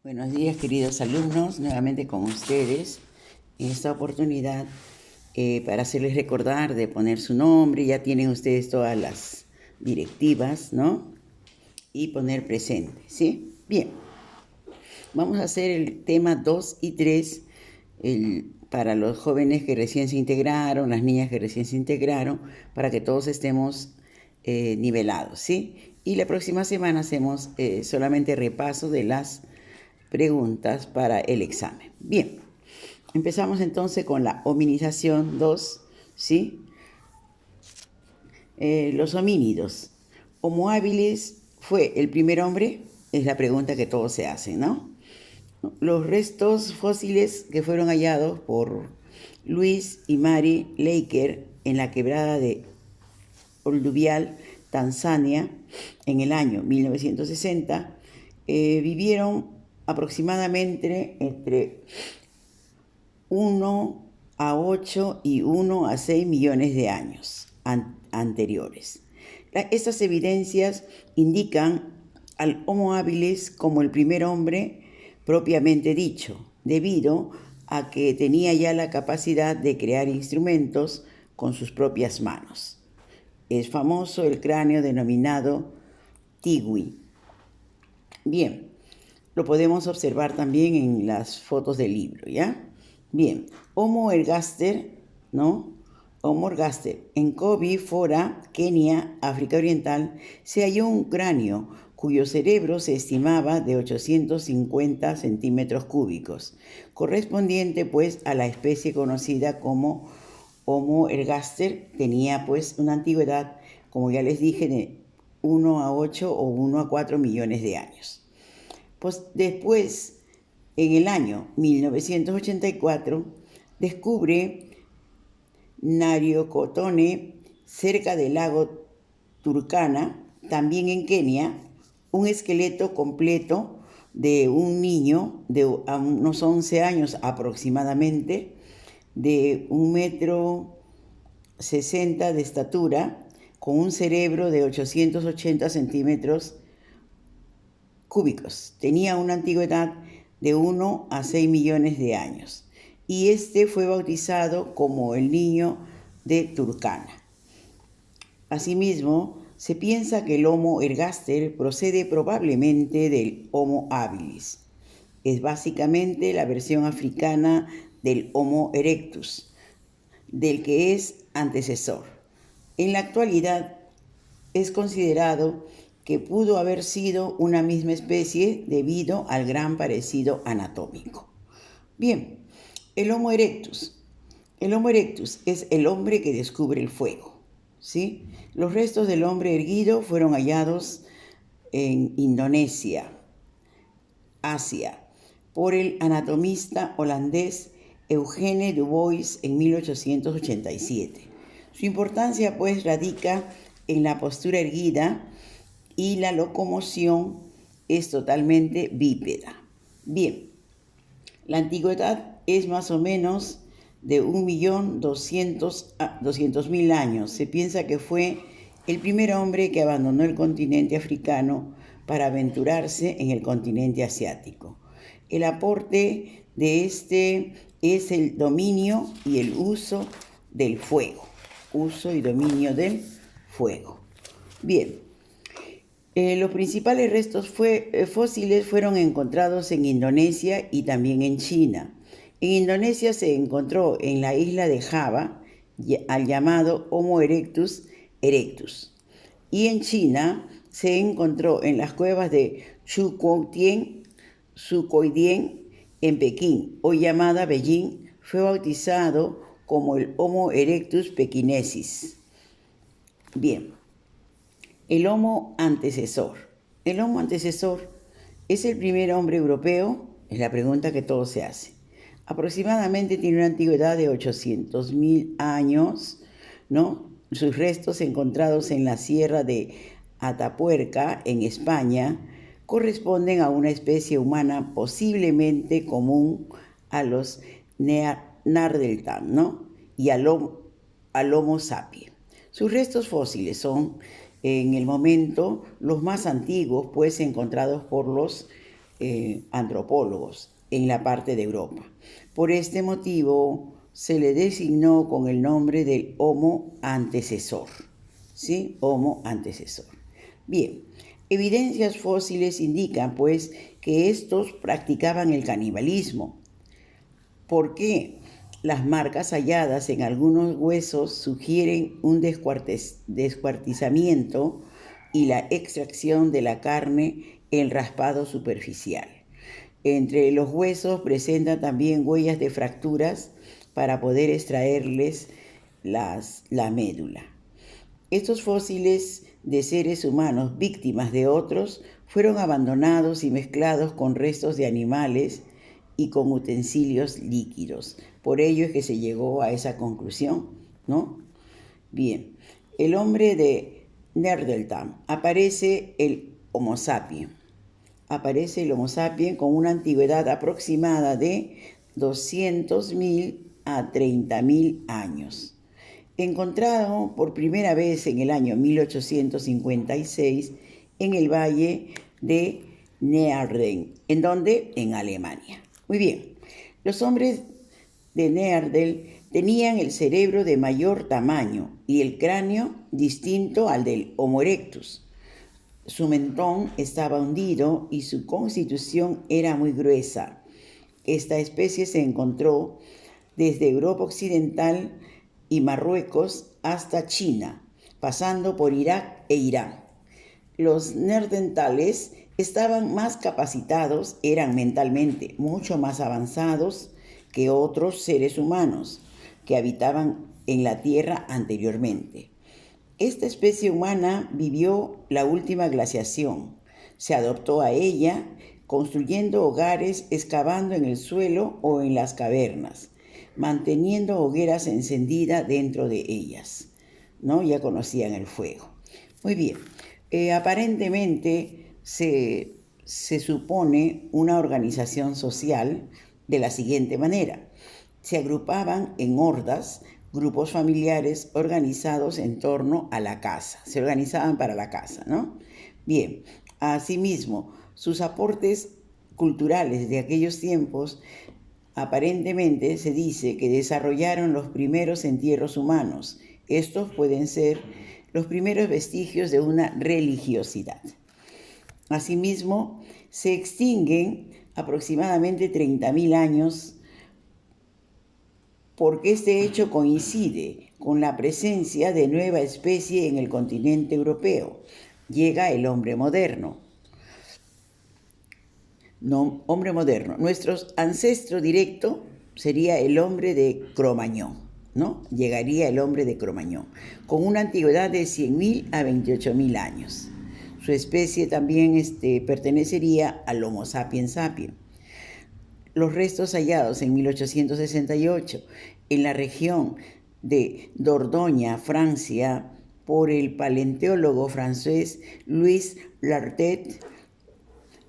Buenos días, queridos alumnos, nuevamente con ustedes. En esta oportunidad, para hacerles recordar de poner su nombre, ya tienen ustedes todas las directivas, ¿no? Y poner presente, ¿sí? Bien, vamos a hacer el tema 2 y 3 para los jóvenes que recién se integraron, las niñas que recién se integraron, para que todos estemos nivelados, ¿sí? Y la próxima semana hacemos solamente repaso de las preguntas para el examen. Bien, empezamos entonces con la hominización 2, ¿sí? Los homínidos. ¿Homo habilis fue el primer hombre? Es la pregunta que todos se hacen, ¿no? Los restos fósiles que fueron hallados por Luis y Mary Laker en la quebrada de Olduvial, Tanzania, en el año 1960, vivieron aproximadamente entre 1 a 8 y 1 a 6 millones de años anteriores. Estas evidencias indican al Homo habilis como el primer hombre propiamente dicho, debido a que tenía ya la capacidad de crear instrumentos con sus propias manos. Es famoso el cráneo denominado Tigui. Bien, lo podemos observar también en las fotos del libro, ¿ya? Bien, Homo ergaster, ¿no? Homo ergaster. En Kobe, Fora, Kenia, África Oriental, se halló un cráneo cuyo cerebro se estimaba de 850 centímetros cúbicos, correspondiente pues a la especie conocida como Homo ergaster. Tenía pues una antigüedad, como ya les dije, de 1 a 8 o 1 a 4 millones de años. Pues después, en el año 1984, descubre Nariokotone, cerca del lago Turkana, también en Kenia, un esqueleto completo de un niño de unos 11 años aproximadamente, de 1,60 m de estatura, con un cerebro de 880 centímetros cúbicos. Tenía una antigüedad de 1 a 6 millones de años. Y este fue bautizado como el niño de Turkana. Asimismo, se piensa que el Homo ergaster procede probablemente del Homo habilis. Es básicamente la versión africana del Homo erectus, del que es antecesor. En la actualidad es considerado que pudo haber sido una misma especie debido al gran parecido anatómico. Bien, el Homo erectus. El Homo erectus es el hombre que descubre el fuego, ¿sí? Los restos del hombre erguido fueron hallados en Indonesia, Asia, por el anatomista holandés Eugene Dubois en 1887. Su importancia pues radica en la postura erguida y la locomoción es totalmente bípeda. Bien, la antigüedad es más o menos de 1.200.000 años. Se piensa que fue el primer hombre que abandonó el continente africano para aventurarse en el continente asiático. El aporte de este es el dominio y el uso del fuego. Uso y dominio del fuego. Bien, los principales restos fósiles fueron encontrados en Indonesia y también en China. En Indonesia se encontró en la isla de Java al llamado Homo erectus erectus. Y en China se encontró en las cuevas de Shukoidien en Pekín, hoy llamada Beijing. Fue bautizado como el Homo erectus pekinensis. Bien, el Homo antecesor. ¿El Homo antecesor es el primer hombre europeo? Es la pregunta que todos se hacen. Aproximadamente tiene una antigüedad de 800.000 años, ¿no? Sus restos encontrados en la sierra de Atapuerca, en España, corresponden a una especie humana posiblemente común a los Neandertal, ¿no? Y al Homo sapiens. Sus restos fósiles son, en el momento, los más antiguos, pues encontrados por los antropólogos en la parte de Europa. Por este motivo se le designó con el nombre del Homo antecesor, ¿sí? Homo antecesor. Bien, evidencias fósiles indican, pues, que estos practicaban el canibalismo. ¿Por qué? Las marcas halladas en algunos huesos sugieren un descuartizamiento y la extracción de la carne en raspado superficial. Entre los huesos presentan también huellas de fracturas para poder extraerles la médula. Estos fósiles de seres humanos víctimas de otros fueron abandonados y mezclados con restos de animales y con utensilios líquidos. Por ello es que se llegó a esa conclusión, ¿no? Bien, el hombre de Neandertal, aparece el Homo sapiens. Aparece el Homo sapiens con una antigüedad aproximada de 200.000 a 30.000 años. Encontrado por primera vez en el año 1856 en el valle de Neandertal. ¿En dónde? En Alemania. Muy bien, los hombres de Neandertal tenían el cerebro de mayor tamaño y el cráneo distinto al del Homo erectus. Su mentón estaba hundido y su constitución era muy gruesa. Esta especie se encontró desde Europa Occidental y Marruecos hasta China, pasando por Irak e Irán. Los neandertales estaban más capacitados, eran mentalmente mucho más avanzados que otros seres humanos que habitaban en la Tierra anteriormente. Esta especie humana vivió la última glaciación, se adaptó a ella construyendo hogares, excavando en el suelo o en las cavernas, manteniendo hogueras encendidas dentro de ellas, ¿no? Ya conocían el fuego. Muy bien, aparentemente se supone una organización social de la siguiente manera. Se agrupaban en hordas, grupos familiares organizados en torno a la casa. Se organizaban para la casa, ¿no? Bien, asimismo, sus aportes culturales de aquellos tiempos aparentemente se dice que desarrollaron los primeros entierros humanos. Estos pueden ser los primeros vestigios de una religiosidad. Asimismo, se extinguen aproximadamente 30.000 años porque este hecho coincide con la presencia de nueva especie en el continente europeo. Llega el hombre moderno. No, hombre moderno. Nuestro ancestro directo sería el hombre de Cro-Magnon, ¿no? Llegaría el hombre de Cro-Magnon, con una antigüedad de 100.000 a 28.000 años. Su especie también pertenecería al Homo sapiens sapiens. Los restos hallados en 1868 en la región de Dordoña, Francia, por el paleontólogo francés Louis Lartet,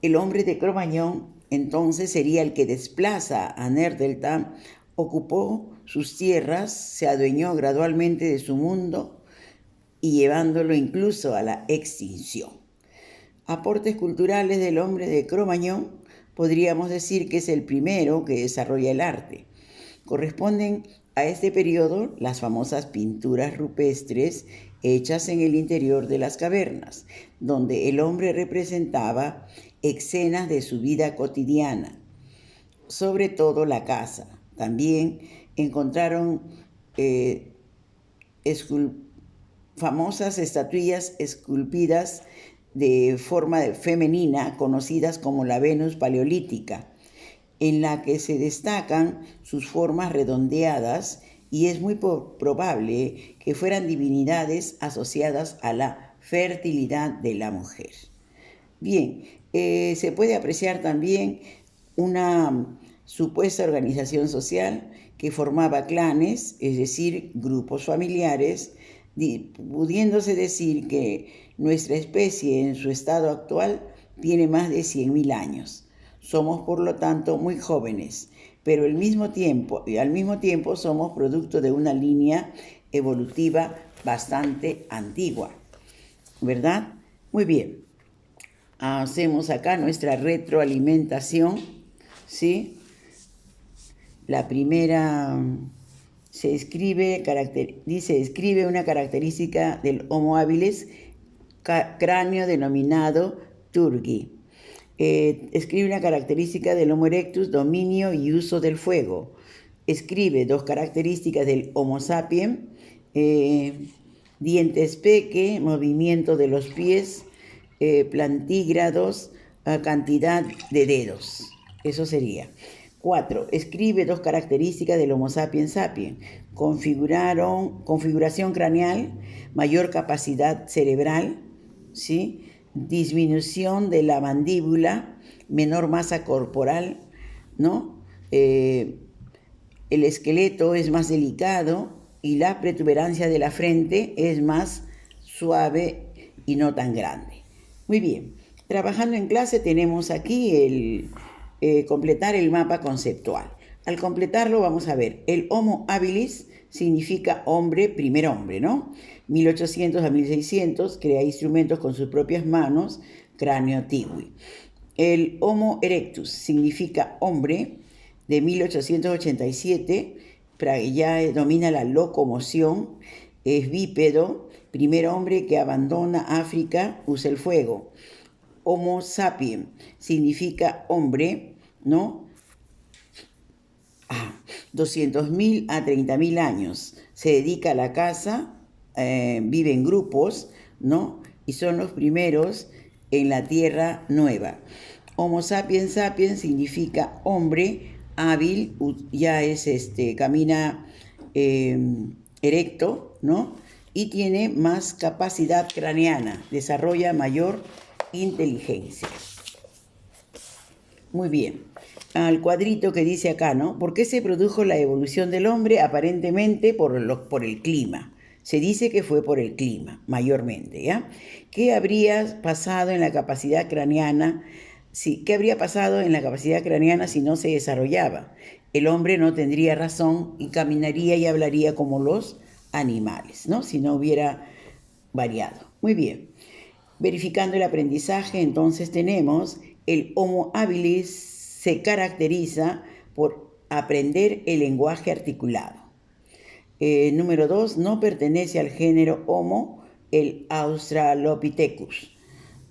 el hombre de Cro-Magnon entonces sería el que desplaza a Neandertal, ocupó sus tierras, se adueñó gradualmente de su mundo y llevándolo incluso a la extinción. Aportes culturales del hombre de Cro-Magnon. Podríamos decir que es el primero que desarrolla el arte. Corresponden a este periodo las famosas pinturas rupestres hechas en el interior de las cavernas, donde el hombre representaba escenas de su vida cotidiana, sobre todo la caza. También encontraron famosas estatuillas esculpidas de forma femenina, conocidas como la Venus paleolítica, en la que se destacan sus formas redondeadas y es muy probable que fueran divinidades asociadas a la fertilidad de la mujer. Bien, se puede apreciar también una supuesta organización social que formaba clanes, es decir, grupos familiares, pudiéndose decir que nuestra especie en su estado actual tiene más de 100.000 años. Somos, por lo tanto, muy jóvenes, pero al mismo tiempo somos producto de una línea evolutiva bastante antigua, ¿verdad? Muy bien. hacemos acá nuestra retroalimentación, ¿sí? La primera escribe una característica del Homo habilis, cráneo denominado turgi. Escribe una característica del Homo erectus, dominio y uso del fuego. Escribe 2 características del Homo sapiens, dientes peque, movimiento de los pies, plantígrados, cantidad de dedos. Eso sería. 4. Escribe 2 características del Homo sapiens sapiens. Configuración craneal, mayor capacidad cerebral, ¿sí? Disminución de la mandíbula, menor masa corporal, ¿no? El esqueleto es más delicado y la protuberancia de la frente es más suave y no tan grande. Muy bien, trabajando en clase tenemos aquí el completar el mapa conceptual. Al completarlo vamos a ver, el Homo habilis significa hombre, primer hombre, ¿no? 1800 a 1600, crea instrumentos con sus propias manos, cráneo tigui. El Homo erectus significa hombre, de 1887, ya domina la locomoción, es bípedo, primer hombre que abandona África, usa el fuego. Homo sapiens significa hombre, ¿no? 200.000 a 30.000 años. Se dedica a la caza, vive en grupos, ¿no? Y son los primeros en la tierra nueva. Homo sapiens sapiens significa hombre hábil, ya es camina erecto, ¿no? Y tiene más capacidad craneana, desarrolla mayor inteligencia. Muy bien. Al cuadrito que dice acá, ¿no? ¿Por qué se produjo la evolución del hombre? Aparentemente por el clima. Se dice que fue por el clima, mayormente, ¿ya? ¿Qué habría pasado en la capacidad craneana? ¿Qué habría pasado en la capacidad craneana si no se desarrollaba? El hombre no tendría razón y caminaría y hablaría como los animales, ¿no? Si no hubiera variado. Muy bien. Verificando el aprendizaje, entonces tenemos el Homo habilis se caracteriza por aprender el lenguaje articulado. Número 2, no pertenece al género Homo, el Australopithecus.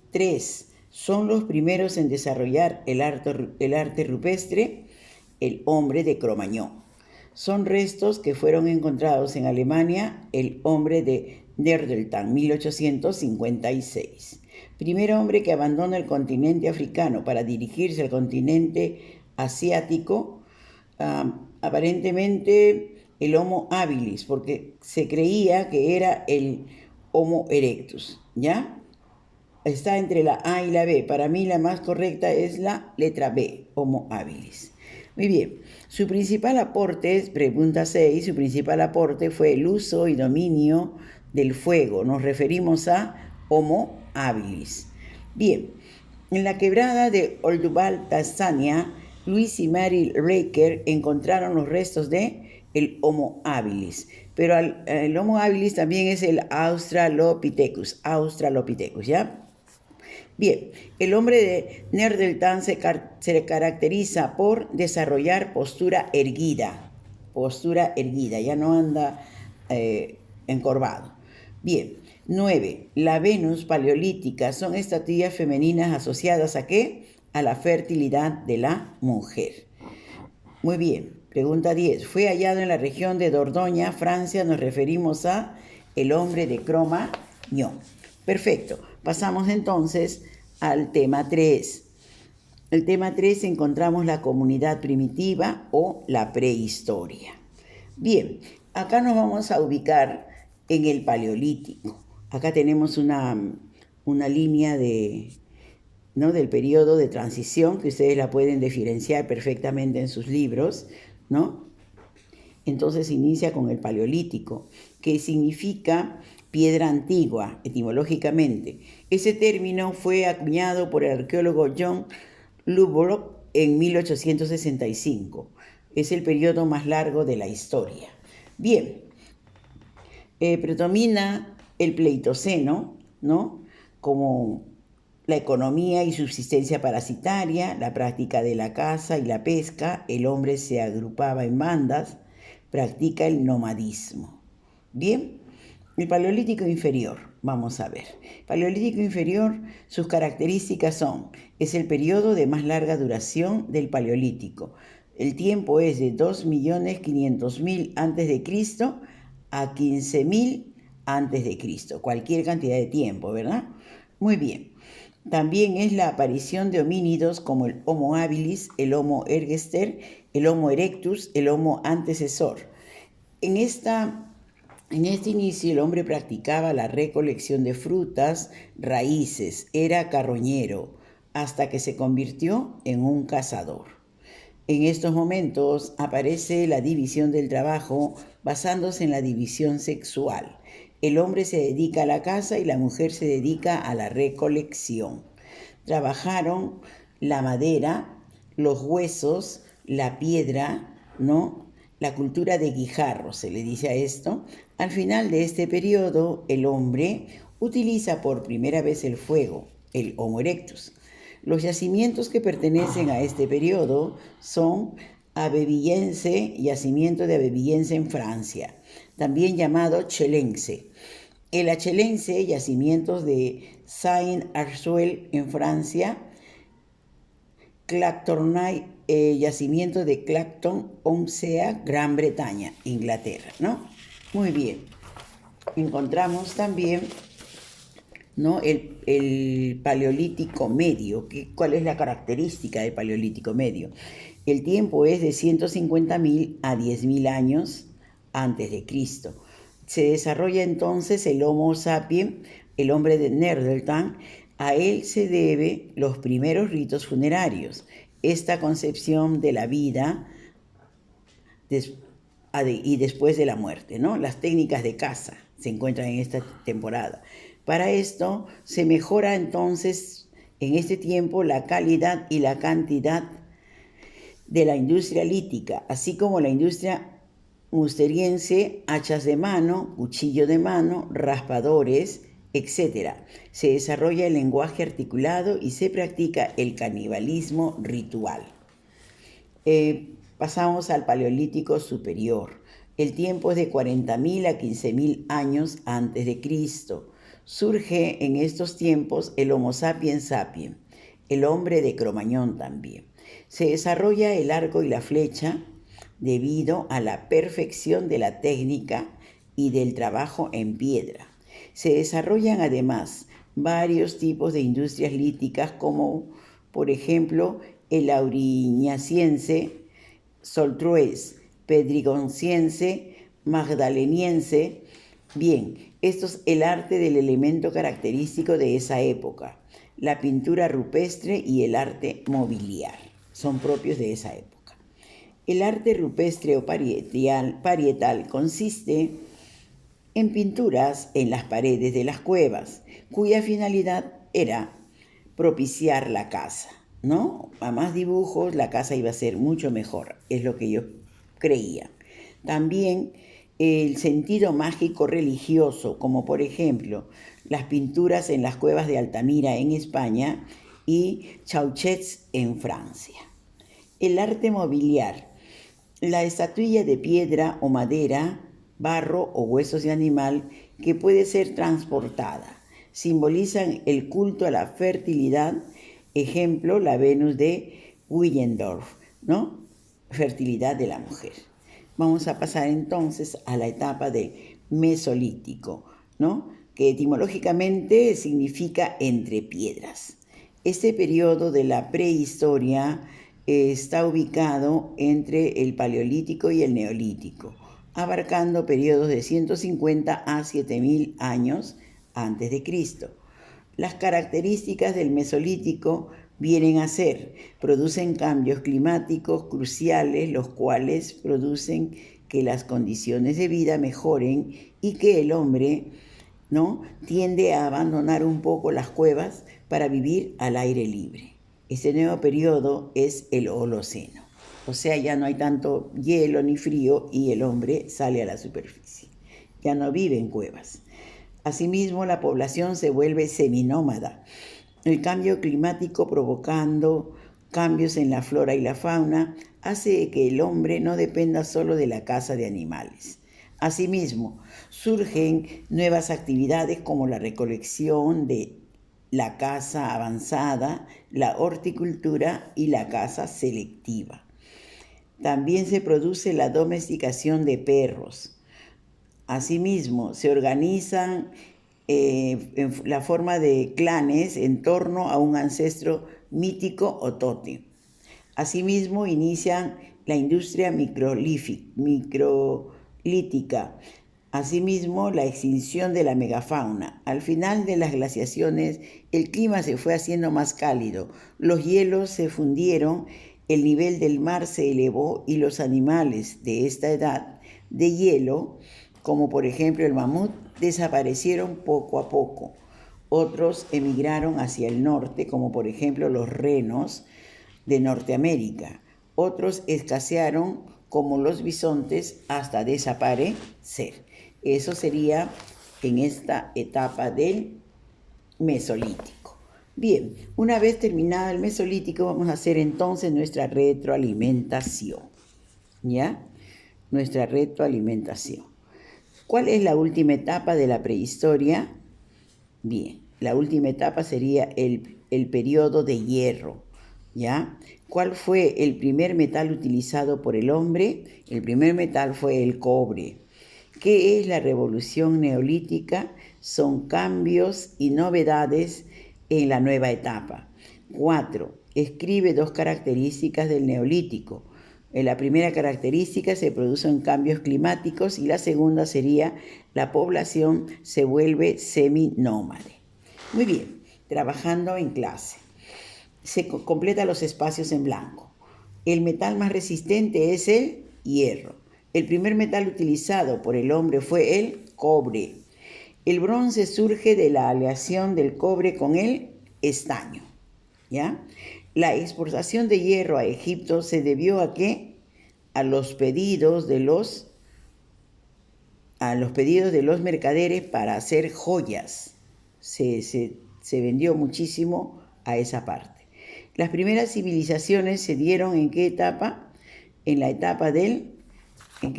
3, son los primeros en desarrollar el arte rupestre, el hombre de Cro-Magnon. Son restos que fueron encontrados en Alemania, el hombre de Neandertal, 1856. Primer hombre que abandona el continente africano para dirigirse al continente asiático, aparentemente el Homo habilis, porque se creía que era el Homo erectus, ¿ya? Está entre la A y la B. Para mí la más correcta es la letra B, Homo habilis. Muy bien. Su principal aporte, pregunta 6, su principal aporte fue el uso y dominio del fuego. Nos referimos a Homo habilis. Bien, en la quebrada de Olduvai, Tanzania, Luis y Mary Raker encontraron los restos de el Homo habilis. Pero el Homo habilis también es el Australopithecus, ¿ya? Bien, el hombre de Neandertal se caracteriza por desarrollar postura erguida, ya no anda encorvado. Bien, 9. La Venus paleolítica son estatuillas femeninas asociadas ¿a qué? A la fertilidad de la mujer. Muy bien, pregunta 10. Fue hallado en la región de Dordoña, Francia, nos referimos a el hombre de Cro-Magnon. Perfecto, pasamos entonces al tema 3. El tema 3 encontramos la comunidad primitiva o la prehistoria. Bien, acá nos vamos a ubicar en el Paleolítico. Acá tenemos una línea ¿no? del periodo de transición que ustedes la pueden diferenciar perfectamente en sus libros, ¿no? Entonces inicia con el Paleolítico, que significa piedra antigua, etimológicamente. Ese término fue acuñado por el arqueólogo John Lovelock en 1865. Es el periodo más largo de la historia. Bien, predomina el Pleistoceno, ¿no? Como la economía y subsistencia parasitaria, la práctica de la caza y la pesca, el hombre se agrupaba en bandas, practica el nomadismo. Bien, el Paleolítico inferior, vamos a ver. Paleolítico inferior, sus características son, es el periodo de más larga duración del Paleolítico. El tiempo es de 2.500.000 a.C. a 15.000 a.C., cualquier cantidad de tiempo, ¿verdad? Muy bien. También es la aparición de homínidos como el Homo habilis, el Homo ergaster, el Homo erectus, el Homo antecesor. En este inicio el hombre practicaba la recolección de frutas, raíces, era carroñero, hasta que se convirtió en un cazador. En estos momentos aparece la división del trabajo basándose en la división sexual. El hombre se dedica a la caza y la mujer se dedica a la recolección. Trabajaron la madera, los huesos, la piedra, ¿no? La cultura de Guijarro, se le dice a esto. Al final de este periodo, el hombre utiliza por primera vez el fuego, el Homo erectus. Los yacimientos que pertenecen a este periodo son Abbevillens, yacimiento de Abbevillens en Francia, también llamado Chelense. El Achelense, yacimientos de Saint-Arsuel en Francia, Clactonay, yacimiento de Clacton-on-Sea, Gran Bretaña, Inglaterra, ¿no? Muy bien. Encontramos también, ¿no?, el Paleolítico Medio. ¿Cuál es la característica del Paleolítico Medio? El tiempo es de 150.000 a 10.000 años antes de Cristo. Se desarrolla entonces el Homo sapiens, el hombre de Neandertal. A él se debe los primeros ritos funerarios, esta concepción de la vida y después de la muerte, ¿no? Las técnicas de caza se encuentran en esta temporada. Para esto se mejora entonces en este tiempo la calidad y la cantidad de la industria lítica, así como la industria musteriense, hachas de mano, cuchillo de mano, raspadores, etc. Se desarrolla el lenguaje articulado y se practica el canibalismo ritual. Pasamos al Paleolítico Superior. El tiempo es de 40.000 a 15.000 años antes de Cristo. Surge en estos tiempos el Homo sapiens sapiens, el hombre de Cromañón también. Se desarrolla el arco y la flecha debido a la perfección de la técnica y del trabajo en piedra. Se desarrollan además varios tipos de industrias líticas como, por ejemplo, el auriñaciense, soltrués, pedrigonciense, magdaleniense. Bien, esto es el arte del elemento característico de esa época. La pintura rupestre y el arte mobiliar son propios de esa época. El arte rupestre o parietal consiste en pinturas en las paredes de las cuevas, cuya finalidad era propiciar la caza, ¿no? A más dibujos, la caza iba a ser mucho mejor, es lo que ellos creían. También el sentido mágico religioso, como por ejemplo las pinturas en las cuevas de Altamira en España y Chauchet en Francia. El arte mobiliar, la estatuilla de piedra o madera, barro o huesos de animal que puede ser transportada. Simbolizan el culto a la fertilidad, ejemplo, la Venus de Willendorf, ¿no? Fertilidad de la mujer. Vamos a pasar entonces a la etapa del Mesolítico, ¿no?, que etimológicamente significa entre piedras. Este periodo de la prehistoria está ubicado entre el Paleolítico y el Neolítico, abarcando periodos de 150 a 7.000 años antes de Cristo. Las características del Mesolítico vienen a ser, producen cambios climáticos cruciales, los cuales producen que las condiciones de vida mejoren y que el hombre, ¿no?, tiende a abandonar un poco las cuevas para vivir al aire libre. Este nuevo periodo es el Holoceno, o sea, ya no hay tanto hielo ni frío y el hombre sale a la superficie, ya no vive en cuevas. Asimismo, la población se vuelve seminómada. El cambio climático provocando cambios en la flora y la fauna hace que el hombre no dependa solo de la caza de animales. Asimismo, surgen nuevas actividades como la recolección de la caza avanzada, la horticultura y la caza selectiva. También se produce la domesticación de perros. Asimismo, se organizan en la forma de clanes en torno a un ancestro mítico o tótem. Asimismo, inician la industria microlítica. Asimismo, la extinción de la megafauna. Al final de las glaciaciones, el clima se fue haciendo más cálido, los hielos se fundieron, el nivel del mar se elevó y los animales de esta edad de hielo, como por ejemplo el mamut, desaparecieron poco a poco. Otros emigraron hacia el norte, como por ejemplo los renos de Norteamérica. Otros escasearon, como los bisontes, hasta desaparecer. Eso sería en esta etapa del Mesolítico. Bien, una vez terminado el Mesolítico, vamos a hacer entonces nuestra retroalimentación. ¿Ya? Nuestra retroalimentación. ¿Cuál es la última etapa de la prehistoria? Bien, la última etapa sería el periodo de hierro, ¿ya? ¿Cuál fue el primer metal utilizado por el hombre? El primer metal fue el cobre. ¿Qué es la revolución neolítica? Son cambios y novedades en la nueva etapa. 4. Escribe 2 características del neolítico. La primera característica se producen cambios climáticos y la segunda sería la población se vuelve seminómade. Muy bien, trabajando en clase. Se completa los espacios en blanco. El metal más resistente es el hierro. El primer metal utilizado por el hombre fue el cobre. El bronce surge de la aleación del cobre con el estaño, ¿ya? La exportación de hierro a Egipto se debió a qué? A los pedidos de los mercaderes para hacer joyas. Se vendió muchísimo a esa parte. Las primeras civilizaciones se dieron ¿en qué etapa? ¿En qué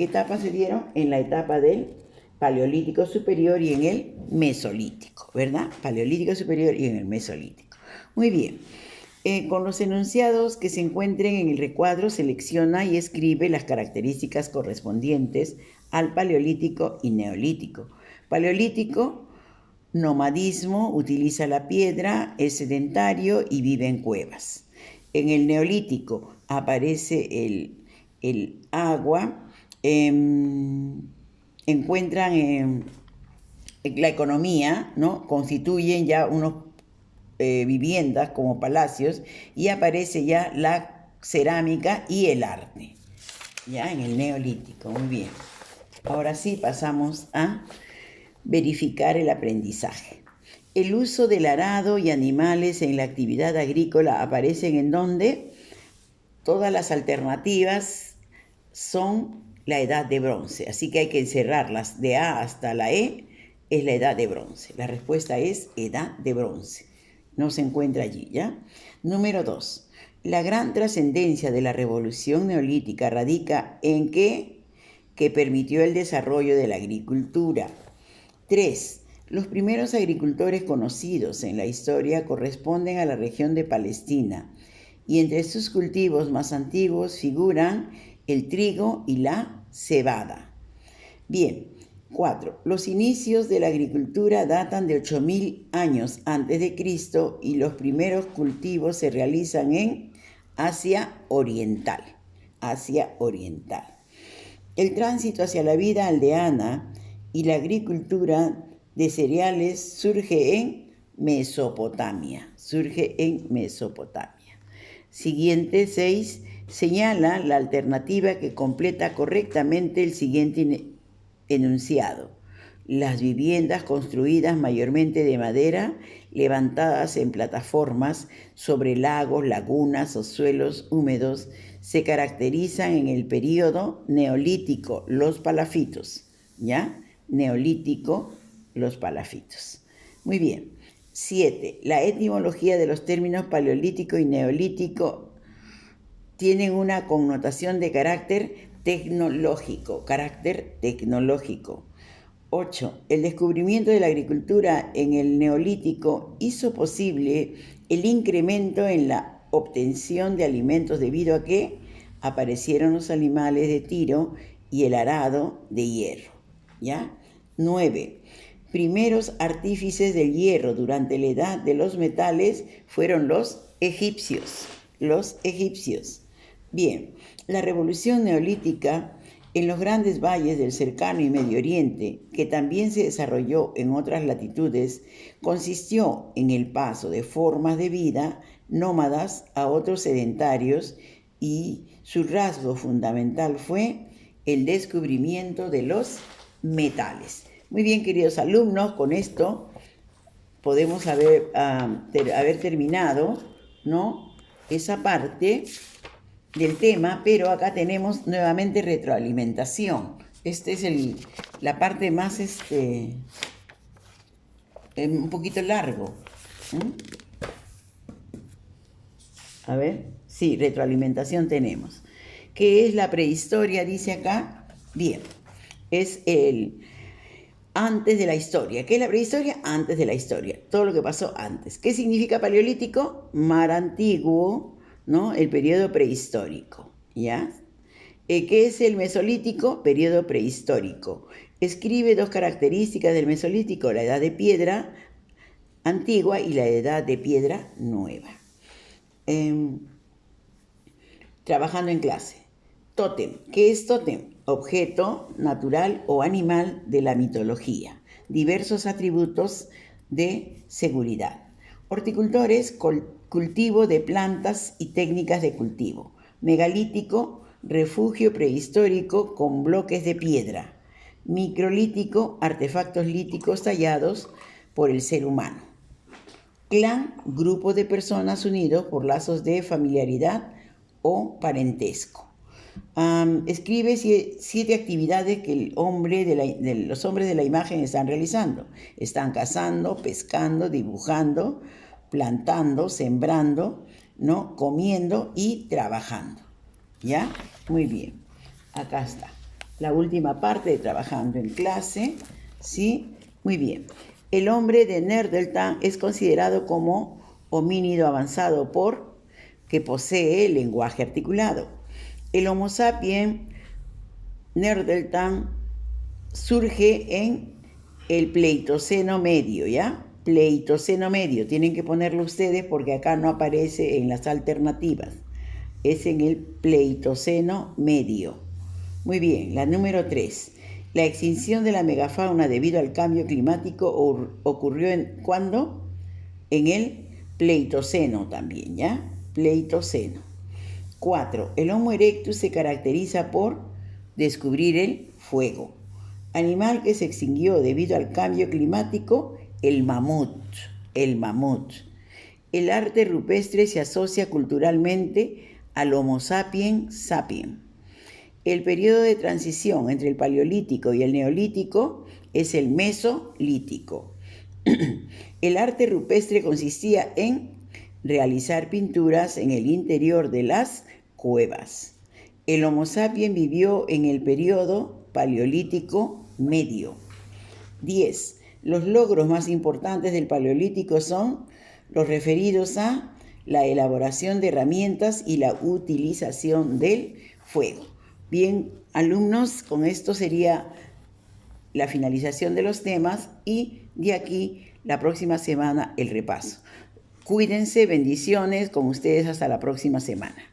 etapa se dieron? En la etapa del Paleolítico Superior y en el Mesolítico, ¿verdad? Paleolítico Superior y en el Mesolítico. Muy bien. Con los enunciados que se encuentren en el recuadro, selecciona y escribe las características correspondientes al Paleolítico y Neolítico. Paleolítico, nomadismo, utiliza la piedra, es sedentario y vive en cuevas. En el Neolítico aparece el agua, encuentran la economía, ¿no? Constituyen ya unos viviendas como palacios y aparece ya la cerámica y el arte, ya en el Neolítico. Muy bien. Ahora sí pasamos a verificar el aprendizaje. El uso del arado y animales en la actividad agrícola aparecen en donde todas las alternativas son la edad de bronce, así que hay que encerrarlas de A hasta la E, es la edad de bronce. La respuesta es edad de bronce. No se encuentra allí, ¿ya? Número 2. La gran trascendencia de la revolución neolítica radica en que permitió el desarrollo de la agricultura. 3. Los primeros agricultores conocidos en la historia corresponden a la región de Palestina y entre sus cultivos más antiguos figuran el trigo y la cebada. Bien. 4. Los inicios de la agricultura datan de 8.000 años antes de Cristo y los primeros cultivos se realizan en Asia Oriental. El tránsito hacia la vida aldeana y la agricultura de cereales surge en Mesopotamia. Siguiente 6. Señala la alternativa que completa correctamente el siguiente enunciado. Las viviendas construidas mayormente de madera, levantadas en plataformas sobre lagos, lagunas o suelos húmedos, se caracterizan en el período neolítico, los palafitos, ¿ya? Neolítico, los palafitos. Muy bien. 7. La etimología de los términos paleolítico y neolítico tienen una connotación de carácter tecnológico. 8. El descubrimiento de la agricultura en el Neolítico hizo posible el incremento en la obtención de alimentos debido a que aparecieron los animales de tiro y el arado de hierro. ¿Ya? 9. Primeros artífices del hierro durante la edad de los metales fueron los egipcios. Bien, la revolución neolítica en los grandes valles del cercano y Medio Oriente, que también se desarrolló en otras latitudes, consistió en el paso de formas de vida nómadas a otros sedentarios y su rasgo fundamental fue el descubrimiento de los metales. Muy bien, queridos alumnos, con esto podemos haber terminado, ¿no?, esa parte del tema, pero acá tenemos nuevamente retroalimentación. Esta es la parte más, un poquito largo. A ver, sí, retroalimentación tenemos. ¿Qué es la prehistoria? Dice acá. Bien, es el antes de la historia. ¿Qué es la prehistoria? Antes de la historia. Todo lo que pasó antes. ¿Qué significa paleolítico? Mar antiguo, ¿no? El periodo prehistórico, ¿ya? ¿Qué es el mesolítico? Periodo prehistórico. Escribe dos características del mesolítico: la edad de piedra antigua y la edad de piedra nueva. Trabajando en clase. Tótem. ¿Qué es tótem? Objeto natural o animal de la mitología. Diversos atributos de seguridad. Horticultores, cultivo de plantas y técnicas de cultivo. Megalítico, refugio prehistórico con bloques de piedra. Microlítico, artefactos líticos tallados por el ser humano. Clan, grupo de personas unidos por lazos de familiaridad o parentesco. Escribe 7 actividades que los hombres de la imagen están realizando. Están cazando, pescando, dibujando, plantando, sembrando, ¿no?, comiendo y trabajando. ¿Ya? Muy bien. Acá está. La última parte de trabajando en clase. ¿Sí? Muy bien. El hombre de Neandertal es considerado como homínido avanzado porque posee lenguaje articulado. El Homo sapiens Neandertal surge en el Pleistoceno medio, ¿ya? Pleistoceno medio, tienen que ponerlo ustedes porque acá no aparece en las alternativas. Es en el Pleistoceno medio. Muy bien, la número 3. La extinción de la megafauna debido al cambio climático ocurrió ¿cuándo? En el Pleistoceno también, ¿ya? Pleistoceno. 4. El Homo erectus se caracteriza por descubrir el fuego. Animal que se extinguió debido al cambio climático, el mamut. El arte rupestre se asocia culturalmente al Homo sapiens sapiens. El periodo de transición entre el paleolítico y el neolítico es el mesolítico. El arte rupestre consistía en realizar pinturas en el interior de las cuevas. El Homo sapiens vivió en el periodo paleolítico medio. 10. Los logros más importantes del paleolítico son los referidos a la elaboración de herramientas y la utilización del fuego. Bien, alumnos, con esto sería la finalización de los temas y de aquí la próxima semana el repaso. Cuídense, bendiciones, con ustedes hasta la próxima semana.